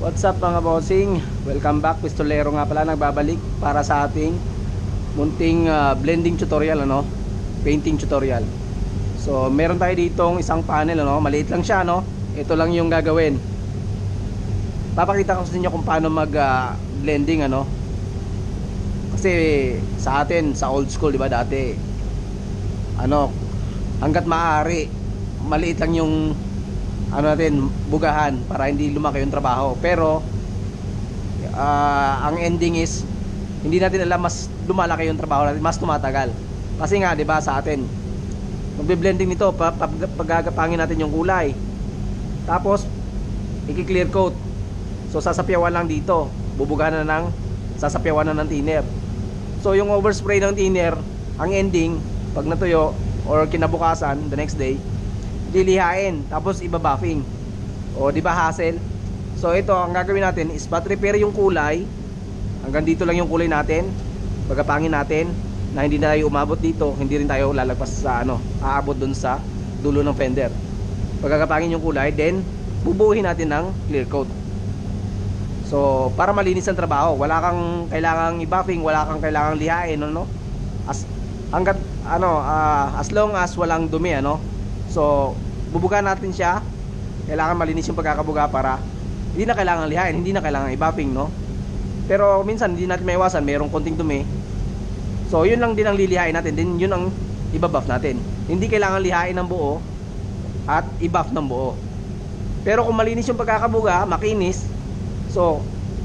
What's up mga bossing? Welcome back. Pistolero nga pala nagbabalik para sa ating munting blending tutorial, painting tutorial. So meron tayo ditong isang panel, maliit lang siya, ito lang yung gagawin. Papakita ko sa inyo kung paano mag blending, kasi sa atin sa old school, di ba, dati hanggat maaari maliit lang yung natin, bugahan para hindi lumaki yung trabaho. Pero ang ending is hindi natin alam, mas lumalaki yung trabaho natin, mas tumatagal. Kasi nga, 'di ba, sa atin magbe-blending nito, pagagapangin natin yung kulay. Tapos i-clear coat. So sasapyawan lang dito, bubugahan na ng sasapyawan na ng thinner. So yung overspray ng thinner, ang ending pag natuyo or kinabukasan, the next day, lilihain, tapos iba-buffing. O di ba hassle? So ito, ang gagawin natin is spot repair yung kulay. Hanggang dito lang yung kulay natin. Pagkapangin natin na hindi na tayo umabot dito, hindi rin tayo lalagpas sa aabot dun sa dulo ng fender. Pagkapangin yung kulay, then bubuuhin natin ng clear coat. So para malinis ang trabaho, wala kang kailangang i-buffing, wala kang kailangang lihain, hanggat as long as walang dumi, So bubugahan natin siya. Kailangan malinis yung pagkakabuga para hindi na kailangan lihain, hindi na kailangan i-buffing, Pero minsan hindi natin maiwasan, mayroong konting dumi. So yun lang din ang lilihain natin, din yun ang iba-buff natin. Hindi kailangan lihain ng buo at i-buff ng buo. Pero kung malinis yung pagkakabuga, makinis, so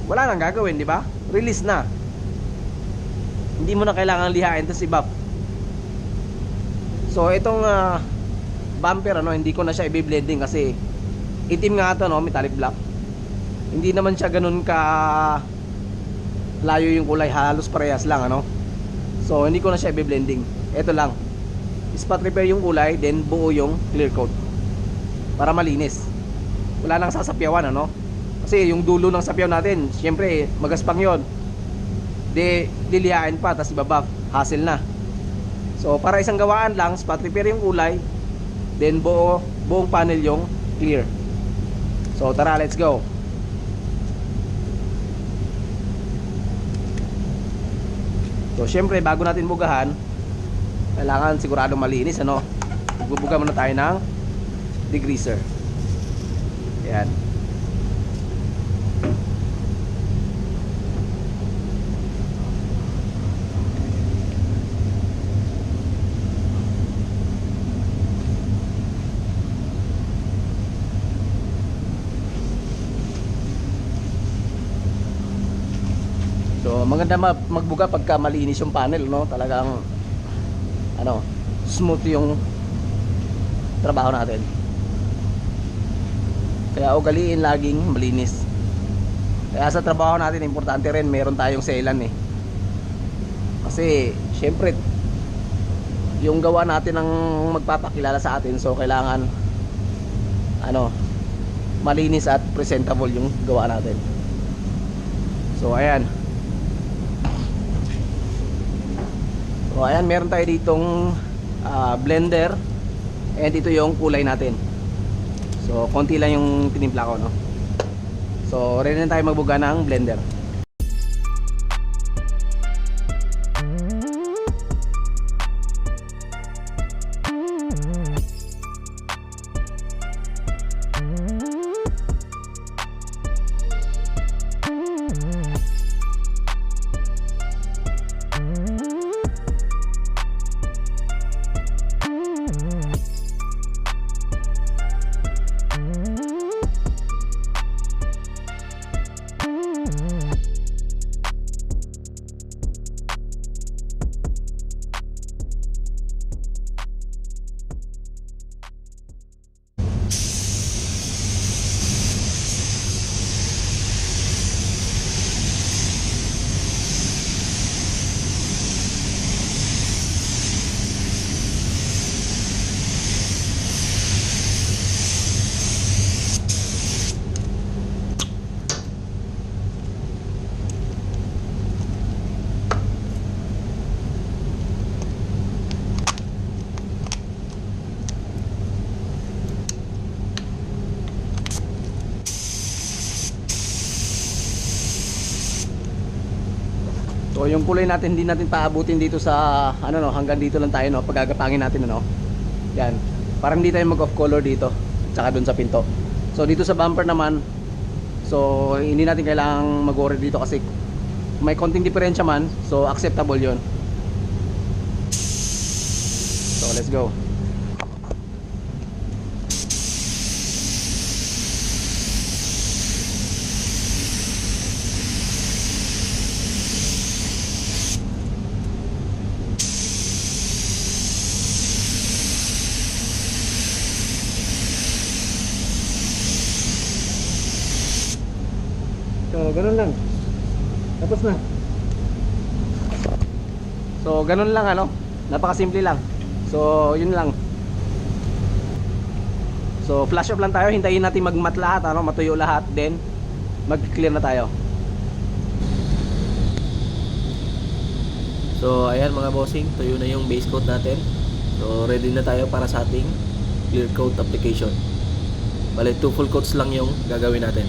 wala nang gagawin, di ba? Release na. Hindi mo na kailangan lihain tapos i-buff. So itong bumper, hindi ko na siya i-blending kasi itim nga ito, metallic black. Hindi naman siya ganun ka layo yung kulay, halos parehas lang, So hindi ko na siya i-blending. Ito lang, spot repair yung kulay, then buo yung clear coat para malinis. Wala nang sasapyawan, kasi yung dulo ng sapyaw natin, syempre magaspang yon. Lilihain pa, tapos ibabuff, hassle na. So para isang gawaan lang, spot repair yung kulay, then buong panel yung clear. So tara, let's go. So syempre bago natin bugahan, kailangan siguradong malinis, Bubuga muna tayo ng degreaser. Ayan. So maganda magbuga pagka malinis yung panel, talagang smooth yung trabaho natin. Kaya ugaliin laging malinis. Kaya sa trabaho natin importante rin meron tayong sealan, kasi syempre yung gawa natin ang magpapakilala sa atin. So kailangan malinis at presentable yung gawa natin. So ayan. So ayan, meron tayo ditong blender, and ito yung kulay natin. So konti lang yung tinimpla ko, So ready na tayo magbuga ng blender. So yung kulay natin hindi natin paabutin dito sa ano no, hanggang dito lang tayo no, pagagapangin natin ano. Yan. Para hindi tayo mag off color dito, tsaka dun sa pinto. So dito sa bumper naman, so hindi natin kailangang mag-worry dito kasi may konting diferensya man, so acceptable 'yon. So let's go. So, ganun lang. Tapos na. So, ganun lang ano. Napakasimple lang. So, yun lang. So, flash off lang tayo. Hintayin natin magmat lahat, ano, matuyo lahat. Then, mag-clear na tayo. So ayan mga bossing, tuyo na yung base coat natin. So ready na tayo para sa ating clear coat application. Bale 2 full coats lang yung gagawin natin.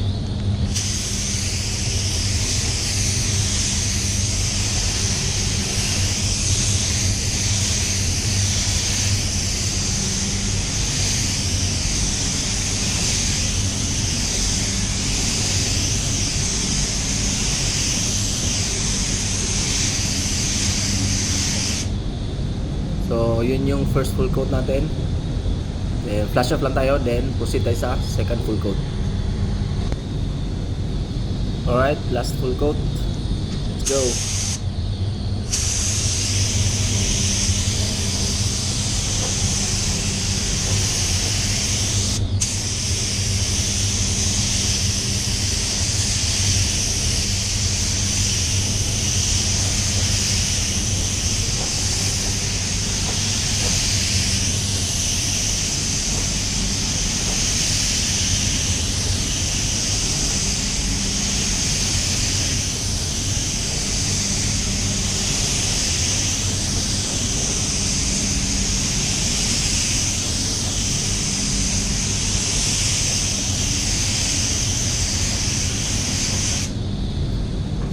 So yun yung first full coat natin. Then flash off lang tayo, then proceed tayo sa second full coat. Alright, last full coat. Let's go.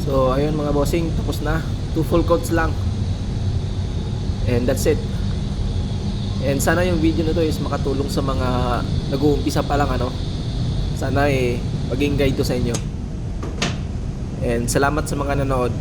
So ayun mga bossing, tapos na. 2 full coats lang. And that's it. And sana yung video na to is makatulong sa mga nag-uumpisa pa lang ano. Sana maging guide to sa inyo. And salamat sa mga nanood.